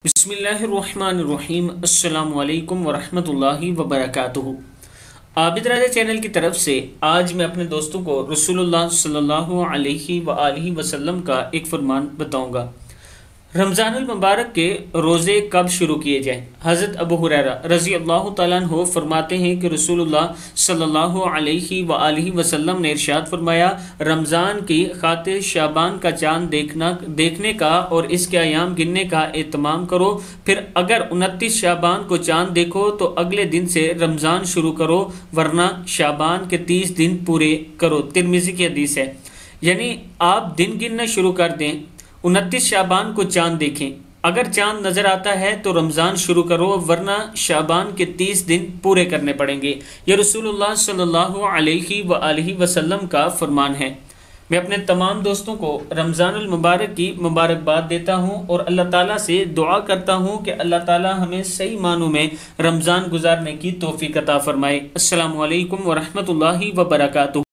बिस्मिल्लाहिर्रहमानिर्रहीम। अस्सलामु अलैकुम वरहमतुल्लाहि वबरकातुहू। आबिdraja चैनल की तरफ से आज मैं अपने दोस्तों को रसूलुल्लाह सल्लल्लाहु अलैहि वसल्लम का एक फरमान बताऊंगा। रमज़ानुल मुबारक के रोज़े कब शुरू किए जाएँ। हज़रत अबू हुरैरा रज़ी अल्लाह तआला अन्हु फरमाते हैं कि रसूलुल्लाह सल्लल्लाहु अलैहि वसल्लम ने इरशाद फरमाया, रमज़ान की खातिर शाबान का चाँद देखने का और इसके अयाम गिनने का एहतमाम करो। फिर अगर 29 शाबान को चाँद देखो तो अगले दिन से रमज़ान शुरू करो, वरना शाबान के 30 दिन पूरे करो। तिरमिज़ी की हदीस है। यानी आप दिन गिनना शुरू कर दें, 29 शाबान को चाँद देखें, अगर चाँद नज़र आता है तो रमज़ान शुरू करो, वरना शाबान के 30 दिन पूरे करने पड़ेंगे। यह रसूलुल्लाह सल्लल्लाहु अलैहि वसल्लम का फरमान है। मैं अपने तमाम दोस्तों को रमज़ानुल मुबारक की मुबारकबाद देता हूँ और अल्लाह ताला से दुआ करता हूँ कि अल्लाह ताला हमें सही मानों में रमज़ान गुजारने की तौफीक अता फरमाए। अस्सलामु अलैकुम वरहमतुल्लाहि वबरकातुहू।